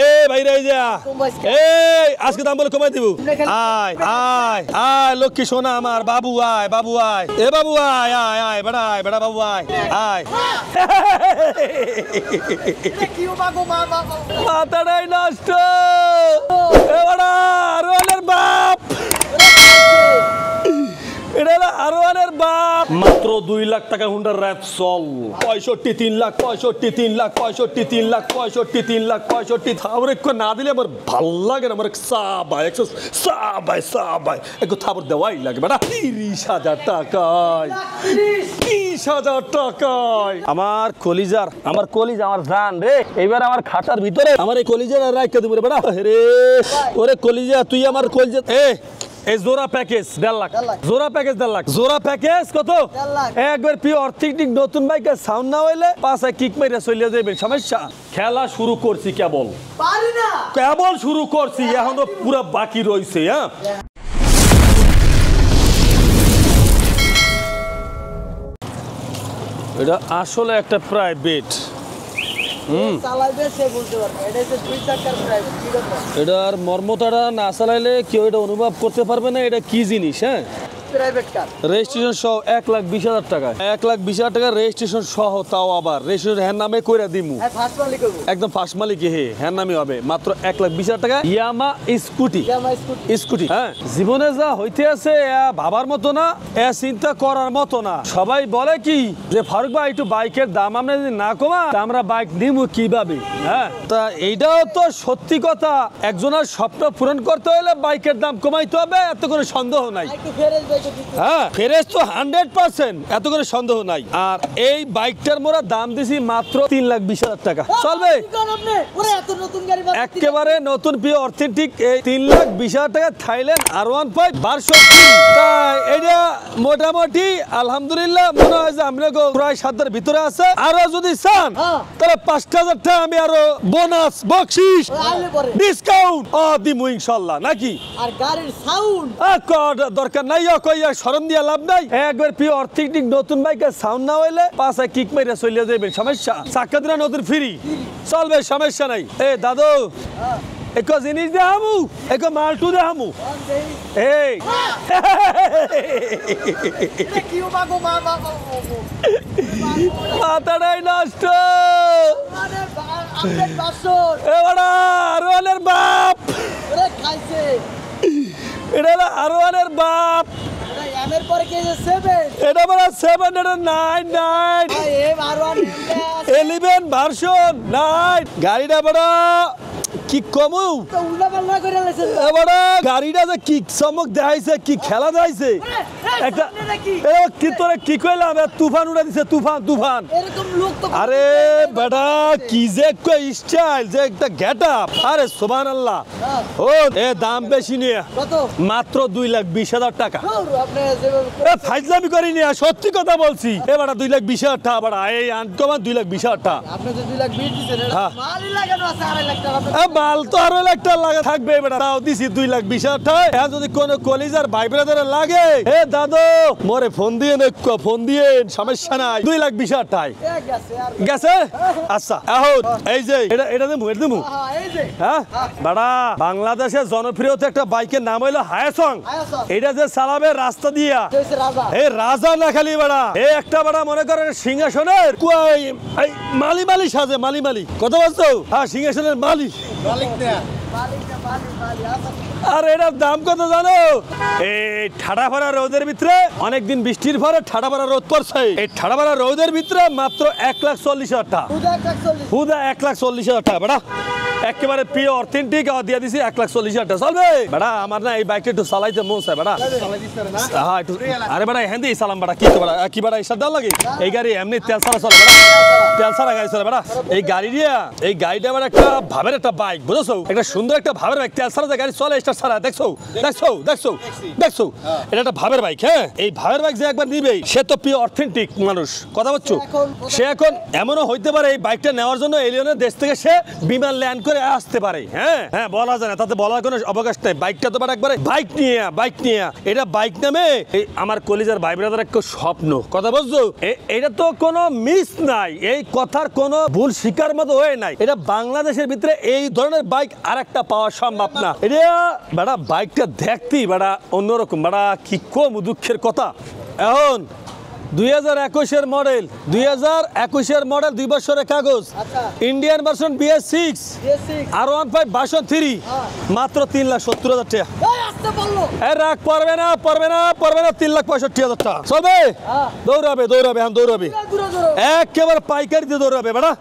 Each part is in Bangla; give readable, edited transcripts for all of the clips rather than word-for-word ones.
এই ভাইরা এই যা এই আজকে দাম বলে কমাই দিব আয় আয় আয় লক্ষ্মী সোনা আমার বাবু আয় এ বাবু আয় আয় আয় বেড়া বাবু আয় আয় মাথাটাই নষ্ট এ বেড়া রোয়ানের বাপ এটা আরোয়ানের বাপ মাত্র 2 লাখ টাকা হুন্ডার র্যাপ সল 65 লাখ 3 লাখ থাবরে কো না দিলে আমার ভাল লাগে না আমার সাবাই একটু থাবর দেওয়াই লাগে বেটা 30,000 টাকায় 30,000 টাকায় আমার কলিজা আমার জান রে এবার আমার খাটার ভিতরে আমার এই কলিজার রাইখা দিব রে বেটা রে ওরে কলিজা তুই আমার কলিজা এই জোড়া প্যাকেজ 1.5 লাখ জোড়া প্যাকেজ 1.5 লাখ জোড়া প্যাকেজ কত 1.5 লাখ একবার পিওর অথেন্টিক নতুন বাইকের সাউন্ড না হইলে পাঁচে কিক মেরে চলে যাবে সমস্যা খেলা শুরু করছি কেবল পারি না কেবল শুরু করছি এখনো পুরো বাকি রইছে হ্যাঁ এটা আসলে একটা প্রাইভেট এটার মর্মতাটা না চালাইলে কেউ এটা অনুভব করতে পারবে না এটা কি জিনিস হ্যাঁ রেজিস্ট্রেশন সহ 1,20,000 টাকা 1,20,000 টাকা রেজিস্ট্রেশন সহ তাও আবার রেজিস্ট্রেশন হ্যাঁ নামে কইরা দিমু একদম ফার্স্ট মালিক হ্যাঁ নামে হবে মাত্র 1,20,000 টাকা ইয়ামা স্কুটি হ্যাঁ জীবনে যা হইতে আছে ভাবার মতো না চিন্তা করার মতো না সবাই বলে কি যে ফারুক ভাই একটু বাইকের দাম আমরা যদি না কমা আমরা বাইক নিমু কিভাবে হ্যাঁ তা এইটাও তো সত্যি কথা একজনের স্বপ্ন পূরণ করতে হলে বাইকের দাম কমাইতে হবে এত কোনো সন্দেহ নাই হ্যাঁ ফেরেজ তো 100% এত করে সন্দেহ নাই আর এই বাইকটার মোরা দাম দিছি মাত্র 3,20,000 টাকা চলবে একেবারে নতুন পিওর অথেন্টিক এই 3,20,000 টাকা থাইল্যান্ড R15 1200 তাই এটা মোটামুটি আলহামদুলিল্লাহ মনে হয় যে আমরা প্রায় 7,000 ভিতরে আছে আরো যদি চান তাহলে 5,000 টাকা আমি আরো বোনাস বকশিশ ডিসকাউন্ট দিমু ইনশাআল্লাহ নাকি আর গাড়ির সাউন্ড দরকার নাই কইয়া শরম দিয়া লাভ নাই একবার পিওর অথেন্টিক নতুন বাইকের সাউন্ড না হইলে পাঁচে কিক মেরে চলে যাবে সমস্যা চাকা দিনা নতুন ফ্রি চলবে সমস্যা নাই এ দাদু এক জিনিস দেখামু এক মালটু দেখামু এই মাথাটাই নষ্ট আরোয়ানের বাপ এটা আরোয়ানের বাপ এটা বড় 7 এটা 9 11 ভার্সন 9 গাড়িটা বড় কি কমু বড় গাড়িটা যে কি চমক দেখাইছে কি খেলা দেখাইছে একটা কি তোরে কি কইলাম তুফান উড়া দিছে তুফান আরে বেটা কি যে কই স্টাইল যে একটা গেটআপ আরে সুবহানাল্লাহ ও এ দাম বেশি নিয়ে কত মাত্র 2,20,000 টাকা এ ফাইজলামি করি নিয়ে সত্যি কথা বলছি এ বেটা 2,20,000 টাকা বেটা এই আনকমা 2,20,000 টাকা আপনি যে 2,20,000 দিছেন মালই লাগানো আছে 2.5 লাখ টাকা মাল তো 2.5 লাখ টাকা লাগা থাকবে বেটা তাও দিছি 2,20,000 টাকা এ যদি কোন কলিজার ভাই ব্রাদারে লাগে এ দাদু মোরে ফোন দিয়ে সমস্যা নাই 2,20,000 টাকা গেছে আচ্ছা এখন এই যে এটা দেবো হ্যাঁ বেটা বাংলাদেশের জনপ্রিয়তা একটা বাইকের নাম হইলো হায়াসং এটা যে চালাবে রাস্তা দিয়া এই রাজা না খালি বেটা এই একটা বেটা মনে করেন সিংহাসনের মালি সাজে মালি কত বলছো হ্যাঁ সিংহাসনের মালিক আর এটার দাম কত জানো এই ঠাডা ভরা রোদের ভিতরে অনেকদিন বৃষ্টির পরে ঠাডা ভরা রোদ পড়ছে এই ঠাডা ভরা রোদের ভিতরে মাত্র 1,40,000 টাকা হুদা 1,40,000 টাকা বেটা একেবারে পিওর অথেন্টিক দিয়ে দিছি 1,40,000 টাকা চলবে বেটা আমার না এই বাইকটা একটু চালাইতে মন চায় বেটা হ্যাঁ একটু আরে বেটা হেন্দি সালাম বেটা কি তো বেটা কি বেটা ইসার দাও লাগে এই গাড়ি এমনি তেল ছাড়া চলে বেটা তেল ছাড়া গাড়ি চলে বেটা এই গাড়িটা বেটা একটা ভাবের একটা বাইক বুঝছো একটা সুন্দর একটা ভাবের বাইক তেল ছাড়া যে গাড়ি চলে স্টার্ট ছাড়া দেখছো এটা একটা ভাবের বাইক হ্যাঁ এই ভাবের বাইক যে একবার নিবে সে তো পিওর অথেন্টিক মানুষ কথা বলছো সে এখন এমনও হইতে পারে এই বাইকটা নেওয়ার জন্য এলিয়নের দেশ থেকে সে বিমান ল্যান্ড করে আসতে পারে। হ্যাঁ হ্যাঁ, বলা যায় না, তাতে বলার কোনো অবকাশ নাই। বাইকটা তো বাট একবারে বাইক নিয়ে এটা বাইক নামে এই আমার কলিজার ভাই ব্রাদার একটা স্বপ্ন, কথা বুঝছো? এটা তো কোনো মিস নাই, এই কথার কোনো ভুল শিকার মতো হয়ে নাই। এটা বাংলাদেশের ভিতরে এই ধরনের বাইক আর একটা পাওয়া সম্ভব না। এটা বেটা বাইকটা দেখতেই বেটা অন্যরকম, বেটা কি কম দুঃখের কথা। এখন 2021 মডেল, 2021 মডেল 2 বছরের কাগজ, Indian version BS6 R15 version 3, মাত্র 3,70,000 টাকা। রাখ পারবে না 3,65,000 টাকা চলবে। দৌড়াবে এখন দৌড়াবে, একেবারে পাইকারিতে দৌড়াবে বেটা।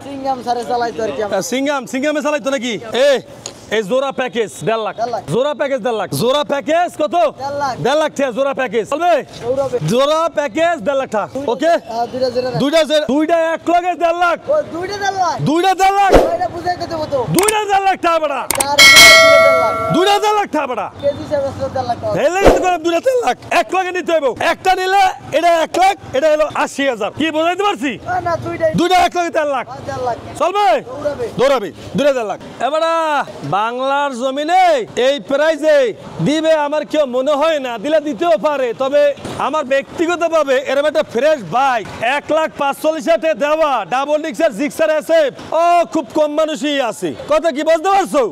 সিঙ্গামে চালাইতো নাকি? এই জোড়া প্যাকেজ 1.5 লাখ, জোড়া প্যাকেজ 1.5 লাখ, জোড়া প্যাকেজ কত? 1.5 লাখ টাকা জোড়া প্যাকেজ চলবে। জোড়া প্যাকেজ 1.5 লাখ টাকা, ওকে। দুইটা 1 লাখে 1.5 লাখ, দুইটা 1.5 লাখ, দুইটা 1.5 লাখ টাকা বেটা, দুইটা 1.5 লাখ টাকা বেটা। হেলে কিন্তু দুইটা 1.5 লাখ, 1 লাখে নিতে হবে। একটা নিলে এটা 1 লাখ, এটা হলো 80,000। কি বোঝাইতে পারছি? দুইটা 1 লাখে 1.5 লাখ চলবে, দৌড়াবে দুইটা 1.5 লাখ। এবারে বাংলার জমিনে এই প্রাইজে দিবে আমার কেউ মনে হয় না, দিলে দিতেও পারে। তবে আমার ব্যক্তিগতভাবে এরকম একটা ফ্রেশ বাইক 1,45,000 দেওয়া ডাবল ডিক্সার জিক্সার SF ও খুব কম মানুষই আছে। কথা কি বুঝতে পারছো?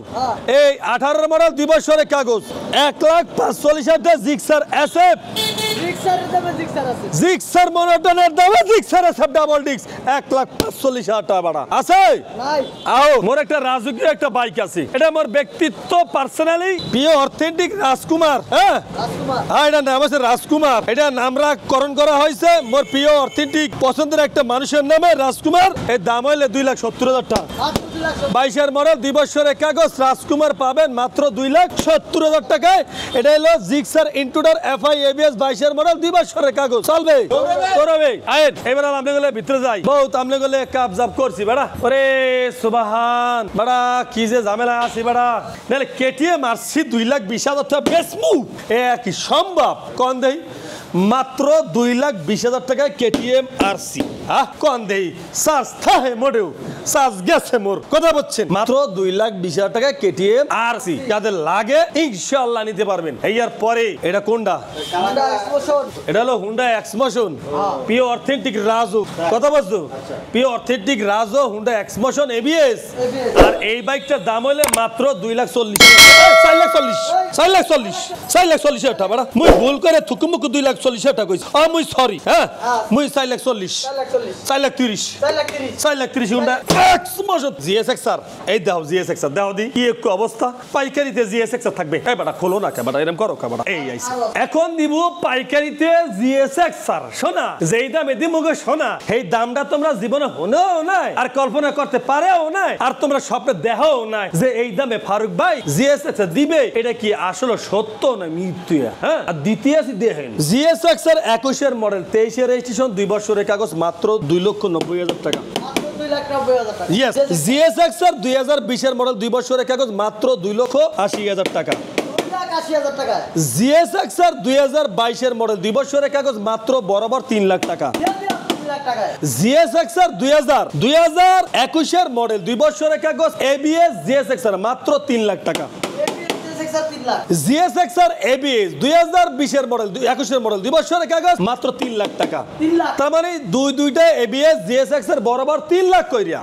এই 18 মডেল 2 বছরের কাগজ 1,45,000 জিক্সার SF, জিক্সার মনোটনের দামে জিক্সার SF ডাবল ডিক্স 1,45,000 টাকা ভাড়া আছে। আও মোর একটা রাজকীয় একটা বাইক আছে, এটা মোর ব্যক্তিত্ব পার্সোনালি প্রিয় অথেন্টিক রাজকুমার। হ্যাঁ এটা নাম আছে রাজকুমার, এটা নামকরণ করা হয়েছে মোর প্রিয় অথেন্টিক পছন্দের একটা মানুষের নামে রাজকুমার। এর দাম হইলে 2,70,000 টাকা। 22 মডেল 2 বছরের কাগজ রাজকুমার পাবেন মাত্র 2,70,000 টাকায়। এটা হলো Gixxer intruder FI ABS 22 model 2 বছরের কাগজ চলবে, চলবে। আইন এবার আমনে গলে ভিতরে যাই, বহুত আমনে গলে কাবজাব করছি বেড়া। ওরে সুবহান বেড়া, কি যে ঝামেলা আছে বেড়া। নাহলে KTM মারছি 2,20,000 টাকা বেচমু, এ কি সম্ভব? কোন দেই মাত্র 2,20,000 টাকায় KTM RC। কোন দেই সার্চ থাকে মোড়েও, সার্চ গেছে মোর, কথা বলছেন। মাত্র 2,20,000 টাকায় KTM RC যাদের লাগে ইনশাআল্লাহ নিতে পারবেন। এর পরে এটা কোনটা? এটা হলো হুন্ডা এক্সমোশন, পিও অথেন্টিক রাজো, কথা বলছো? পিও অথেন্টিক রাজো হুন্ডা এক্সমোশন ABS। আর এই বাইকটার দাম হলে মাত্র 2,40,000 টাকা। 4,40,000 টাকা বেড়া। মুই ভুল করে থুকুমুকু 2,40,000 টাকা কইছি। মুই সরি, হ্যাঁ মুই 4,40,000, 4,30,000, 4,30,000 হুন্ডা এক্সমোশন GSX-R। এই দাও GSX-R দাও দি, কি একটু অবস্থা। পাইকারিতে GSX-R থাকবে। এই বেটা খোলো না কেবাটা, এরকম করো কেবাটা। এই আইছে এখন দিব পাইকারিতে GSX-R। শোনা যেই দামে দিমুগে শোনা, এই দামটা তোমরা জীবনে হনেও নাই আর কল্পনা করতে পারেও নাই, আর তোমরা স্বপ্নে দেখাও নাই যে এই দামে ফারুক ভাই GSX-R দিবে। এটা কি আসলে সত্য না মিথ্যা? হ্যাঁ, আর দ্বিতীয় দেখেন GSX-R 21 মডেল 23 রেজিস্ট্রেশন 2 বছরের কাগজ মাত্র 2,90,000 টাকা। Yes, GSX-R 2020 মডেল 2 বছরের কাগজ মাত্র 2,80,000 টাকা। GSX-R 2022 মডেল 2 বছরের কাগজ মাত্র বরাবর 3 লাখ টাকা। GSX-R 2021 মডেল 2 বছরের কাগজ ABS GSX-R মাত্র 3 লাখ টাকা। GSX-R ABS 2020 মডেল 21 মডেল 2 বছরের কাগজ মাত্র 3 লাখ টাকা। তার মানে দুইটা ABS GSX-R বরাবর 3 লাখ কইরা।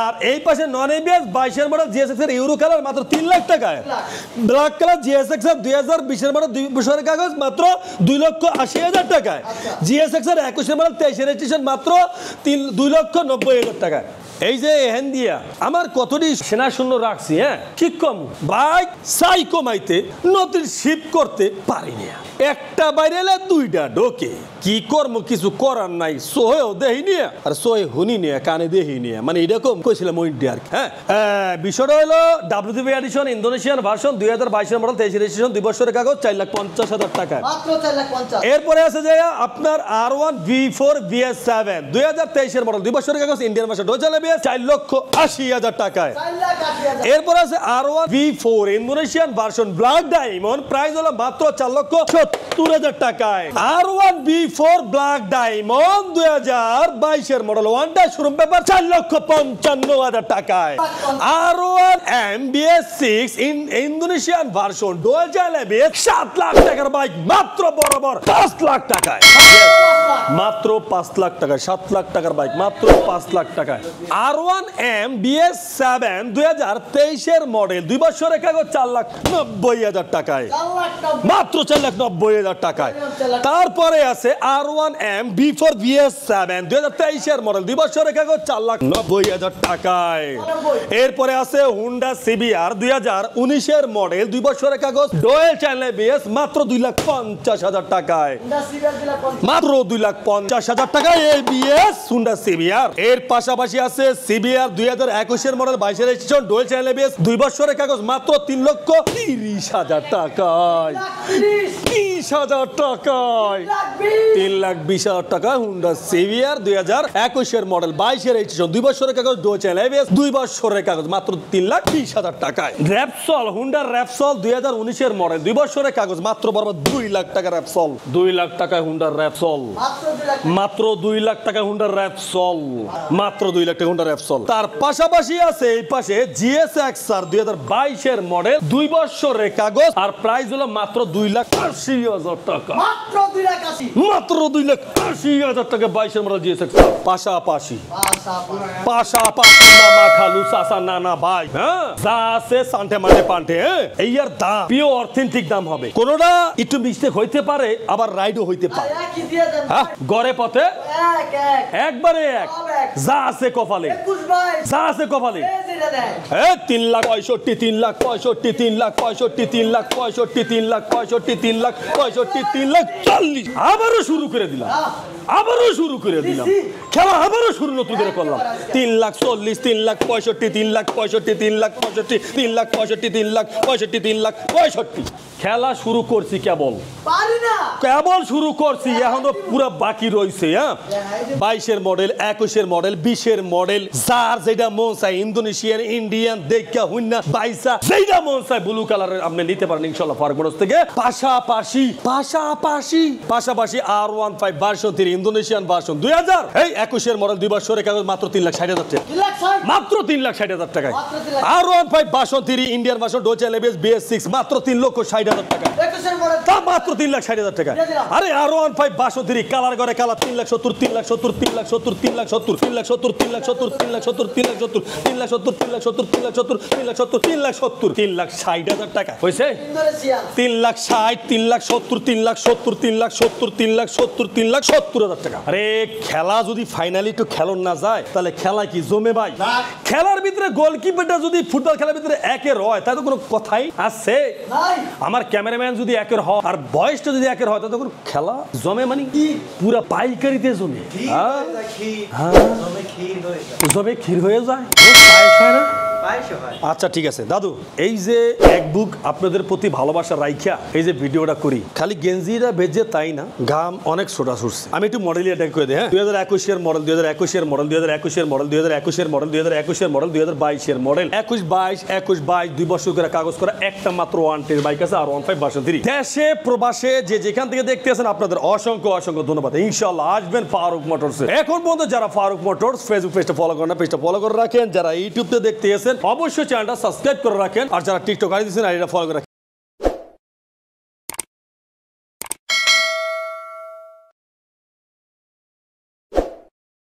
আর এই পাশে নন ABS 22 model GSX-R euro colour মাত্র 3 লাখ টাকায়। ব্ল্যাক কালার GSX-R 2020 মডেল 2 বছরের কাগজ মাত্র 2,80,000 টাকায়। GSX-R 21 মডেল 23 রেজিস্ট্রেশন মাত্র 2,90,000 টাকায়। এই যে এহেন দিয়া আমার কতটি সেনা শূন্য রাখছি, হ্যাঁ কি কম বাইক সাই কমাইতে নতুন শিপ করতে পারি না। একটা বাইরে এলে দুইটা ঢোকে, কি করবো কিছু করার নাই। সোহেও দেহি নিয়ে আর সোহে হুনি নিয়ে কানে দেহি নিয়ে, মানে এরকম কইছিলাম ওইটি আর কি। হ্যাঁ বিষয়টা হলো WTB addition Indonesian version 2022 model 23 registration 2 বছরের কাগজ 4,50,000 টাকা। এরপরে আছে যে আপনার R1 V4 BS7 2023 মডেল 2 বছরের কাগজ ইন্ডিয়ান ভার্সন 4,80,000 টাকায়। এরপর আছে R1 V4 Indonesian version black diamond, price হলো মাত্র 4,70,000 ৭০,০০০ টাকায়। R1 B4 black diamond 2022 model one day showroom paper 4,55,000 টাকায়। R1 MBS6 Indonesian version dual channel ABS 7 lakh টাকার বাইক মাত্র বরাবর 5 লাখ টাকায়। মাত্র 5 লাখ টাকায় 7 লাখ টাকার বাইক মাত্র 5 লাখ টাকায়। R1 MBS7 2023 মডেল 2 বছরের কাগজ 4,90,000 টাকায় মাত্র 4,90,000 টাকায়। তারপরে আছে R1 B4 VS7 2023 মডেল 2 বছরের কাগজ 4,90,000 টাকায়। এরপরে আছে হুন্ডা CBR 2019 মডেল 2 বছরের কাগজ ডুয়াল চ্যানেল ABS মাত্র 2,50,000 টাকায়। মাত্র 2,50,000 টাকায় ABS হুন্ডা CBR। এর পাশাপাশি আছে CBR 2021 model 22 registration dual channel ABS 2 বছরের কাগজ মাত্র 3,30,000 টাকায়। 30,000 টাকায় 3,20,000 টাকায় হুন্ডা CBR 2021 মডেল 22 রেজিস্ট্রেশন 2 বছরের কাগজ ডুয়াল চ্যানেল ABS 2 বছরের কাগজ মাত্র 3,20,000 টাকায়। র্যাপসল হুন্ডা র্যাপসল 2019 মডেল 2 বছরের কাগজ মাত্র বরাবর 2 লাখ টাকা র্যাপসল 2 লাখ টাকায় হুন্ডা র্যাপসল মাত্র 2 লাখ টাকা হুন্ডা র্যাপসল মাত্র 2 লাখ টাকা হুন্ডা র্যাপসল। তার পাশাপাশি আছে এই পাশে GSX-R 2022 মডেল 2 বছরের কাগজ আর প্রাইস হলো মাত্র 2,80,000 টাকা মাত্র 2,80,000 টাকা 22 মডেল GSX-R। পাশাপাশি মামা খালু চাচা নানা ভাই হ্যাঁ যা আছে সান্টে মানে পান্টে এই আর দাম পিও অথেন্টিক দাম হবে। কোনটা একটু মিস্টেক হইতে পারে আবার রাইডও হইতে পারে হ্যাঁ গড়ে পথে একবারে এক যা আছে কপালে যা আছে কপালে 3,65,000 3,65,000 3,65,000 3,65,000 3,65,000 3,65,000 3,40,000 আবারও শুরু করে দিলাম খেলা আবারও শুরু নতুন করে করলাম 3,40,000 3,65,000 3,65,000 3,65,000 3,65,000 3,65,000 খেলা শুরু করছি কেবল শুরু করছি এখনো পুরো বাকি রয়েছে হ্যাঁ 22 মডেল 21 মডেল 20 মডেল যার যেটা মন চাই ইন্দোনেশিয়ান ইন্ডিয়ান দেখা হুন্না বাইসা যেটা মন চাই ব্লু কালারের আপনি নিতে পারেন ইনশাআল্লাহ ফার্মগঞ্জ থেকে। পাশাপাশি R15 version 3 Indonesian version 2021 model 2 বছরের কাগজ মাত্র 3,60,000 টাকা মাত্র 3,60,000 টাকায়। R15 version 3 Indian version dual channel ABS BS6 মাত্র 3,60,000 টাকা মাত্র 3,60,000 টাকা। আরে R15 ভার্সন 3 কালার করে কালার 3,70,000 3,70,000 3,70,000 3,70,000 3,70,000 3,70,000 3,70,000 3,60,000 টাকা হয়েছে 3,60,000 3,70,000 3,70,000 টাকা। আরে খেলা যদি ফাইনালি একটু খেলন না যায় তাহলে খেলা কি জমে ভাই? খেলার ভিতরে গোলকিপারটা যদি ফুটবল খেলার ভিতরে একের হয় তাহলে তো কোনো কথাই আছে আমার ক্যামেরাম্যান যদি একের হয় আর বয়সটা যদি একের হয় তাহলে কোনো খেলা জমে মানে কি পুরা পাইকারিতে জমে জমে ক্ষীর হয়ে যায় পায়েস হয় না। আচ্ছা ঠিক আছে দাদু এই যে এক বুক আপনাদের প্রতি ভালোবাসা রাইখা এই যে ভিডিওটা করি খালি গেঞ্জিরা বেজে তাই না ঘাম অনেক ছোটা ছুটছে। আমি একটু মডেল অ্যাটাক করে দিই হ্যাঁ 2021 model 2021 model 2021 model 2021 model 2021 model 2022 model 21 22 2 বছর করে কাগজ করা একটা মাত্র ওয়ান টের বাইক আছে আর 15 ভার্সন 3 দেশে প্রবাসে যে যেখান থেকে দেখতে আছেন আপনাদের অসংখ্য ধন্যবাদ। ইনশাআল্লাহ আসবেন ফারুক মোটরসে। এখন পর্যন্ত যারা ফারুক মোটরস ফেসবুক পেজটা ফলো করেন না পেজটা ফলো করে রাখেন, যারা ইউটিউবে দেখতে আছেন অবশ্যই চ্যানেলটা সাবস্ক্রাইব করে রাখেন আর যারা টিকটক আইডি দিয়েছেন আইডিটা ফলো করে রাখেন।